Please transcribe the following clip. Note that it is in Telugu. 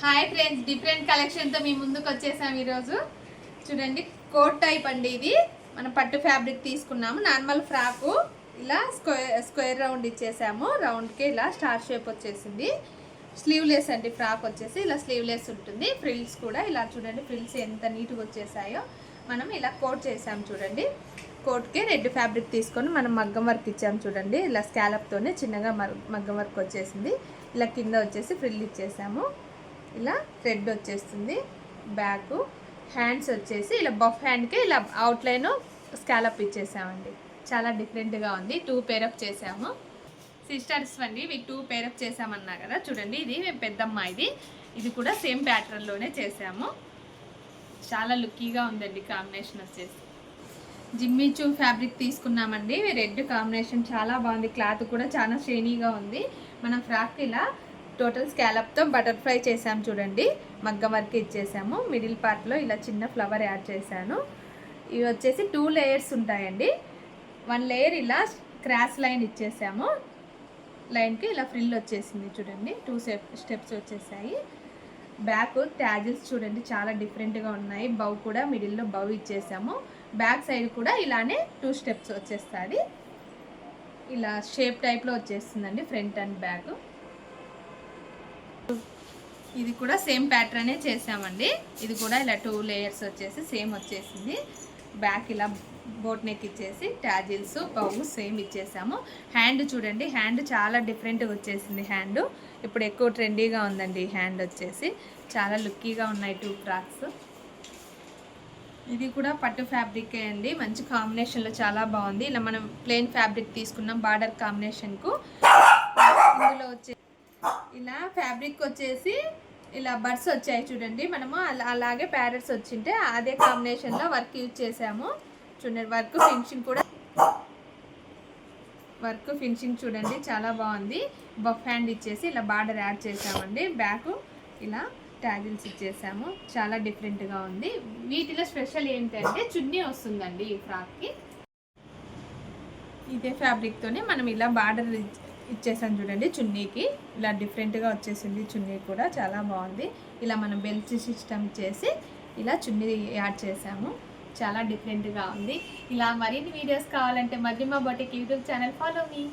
హాయ్ ఫ్రెండ్స్, డిఫరెంట్ కలెక్షన్తో మీ ముందుకు వచ్చేసాము ఈరోజు. చూడండి, కోట్ టైప్ అండి. ఇది మనం పట్టు ఫ్యాబ్రిక్ తీసుకున్నాము. నార్మల్ ఫ్రాకు ఇలా స్క్వేర్ రౌండ్ ఇచ్చేసాము. రౌండ్కి ఇలా స్టార్ షేప్ వచ్చేసింది. స్లీవ్లెస్ అండి. ఫ్రాక్ వచ్చేసి ఇలా స్లీవ్లెస్ ఉంటుంది. ఫ్రిల్స్ కూడా ఇలా చూడండి, ఫ్రిల్స్ ఎంత నీట్గా వచ్చేసాయో. మనం ఇలా కోట్ చేసాము చూడండి. కోట్కి రెడ్ ఫ్యాబ్రిక్ తీసుకొని మనం మగ్గం వర్క్ ఇచ్చాము చూడండి. ఇలా స్కాలప్తోనే చిన్నగా మగ్గం వర్క్ వచ్చేసింది. ఇలా కింద వచ్చేసి ఫ్రిల్ ఇచ్చేసాము. ఇలా రెడ్ వచ్చేస్తుంది. బ్యాక్ హ్యాండ్స్ వచ్చేసి ఇలా బఫ్ హ్యాండ్కి ఇలా అవుట్లైన్ స్కాలప్ ఇచ్చేసామండి. చాలా డిఫరెంట్గా ఉంది. 2 పేరప్ చేసాము. సిస్టర్స్ అండి, ఇవి 2 పేరప్ చేసామన్నా కదా. చూడండి, ఇది పెద్దమ్మ. ఇది కూడా సేమ్ ప్యాటర్న్లోనే చేసాము. చాలా లుక్కీగా ఉందండి. కాంబినేషన్ వచ్చేసి జిమ్మిచూ ఫ్యాబ్రిక్ తీసుకున్నామండి. రెడ్ కాంబినేషన్ చాలా బాగుంది. క్లాత్ కూడా చాలా షైనీగా ఉంది. మనం ఫ్రాక్ ఇలా టోటల్ స్కాలప్తో బటర్ఫ్లై చేసాం చూడండి. మగ్గం వర్క్ ఇచ్చేసాము. మిడిల్ పార్ట్లో ఇలా చిన్న ఫ్లవర్ యాడ్ చేశాను. ఇవి వచ్చేసి 2 లేయర్స్ ఉంటాయండి. 1 లేయర్ ఇలా క్రాస్ లైన్ ఇచ్చేసాము. లైన్కి ఇలా ఫ్రిల్ వచ్చేసింది చూడండి. 2 స్టెప్స్ వచ్చేసాయి. బ్యాక్ ట్యాజిల్స్ చూడండి, చాలా డిఫరెంట్గా ఉన్నాయి. బౌ కూడా మిడిల్లో బౌ ఇచ్చేసాము. బ్యాక్ సైడ్ కూడా ఇలానే 2 స్టెప్స్ వచ్చేస్తుంది. ఇలా షేప్ టైప్లో వచ్చేస్తుందండి ఫ్రంట్ అండ్ బ్యాక్. ఇది కూడా సేమ్ ప్యాటర్నే చేసామండి. ఇది కూడా ఇలా 2 లేయర్స్ వచ్చేసి సేమ్ వచ్చేసింది. బ్యాక్ ఇలా బోట్ నెక్ ఇచ్చేసి ట్యాజిల్స్ బౌ సేమ్ ఇచ్చేసాము. హ్యాండ్ చూడండి, హ్యాండ్ చాలా డిఫరెంట్గా వచ్చేసింది. హ్యాండ్ ఇప్పుడు ఎక్కువ ట్రెండీగా ఉందండి. హ్యాండ్ వచ్చేసి చాలా లుక్కీగా ఉన్నాయి 2 ఫ్రాక్స్. ఇది కూడా పట్టు ఫ్యాబ్రికే అండి. మంచి కాంబినేషన్లో చాలా బాగుంది. ఇలా మనం ప్లెయిన్ ఫ్యాబ్రిక్ తీసుకున్నాం బార్డర్ కాంబినేషన్కు. ఇందులో వచ్చే ఇలా ఫ్యాబ్రిక్ వచ్చేసి ఇలా బర్డ్స్ వచ్చాయి చూడండి. మనము అలాగే ప్యారెట్స్ వచ్చింటే అదే కాంబినేషన్లో వర్క్ యూజ్ చేసాము చూడండి. వర్క్ ఫినిషింగ్ చూడండి, చాలా బాగుంది. బఫ్ హ్యాండ్ ఇచ్చేసి ఇలా బార్డర్ యాడ్ చేసామండి. బ్యాక్ ఇలా ట్యాజిల్స్ ఇచ్చేసాము. చాలా డిఫరెంట్గా ఉంది. వీటిలో స్పెషల్ ఏంటంటే చున్నీ వస్తుందండి ఈ ఫ్రాక్కి. ఇదే ఫ్యాబ్రిక్తోనే మనం ఇలా బార్డర్ ఇచ్చేసాను చూడండి. చున్నీకి ఇలా డిఫరెంట్గా వచ్చేసింది. చున్నీ కూడా చాలా బాగుంది. ఇలా మనం బెల్ట్ సిస్టమ్ చేసి ఇలా చున్నీ యాడ్ చేసాము. చాలా డిఫరెంట్గా ఉంది. ఇలా మరిన్ని వీడియోస్ కావాలంటే మధ్యమ boutique YouTube channel follow me.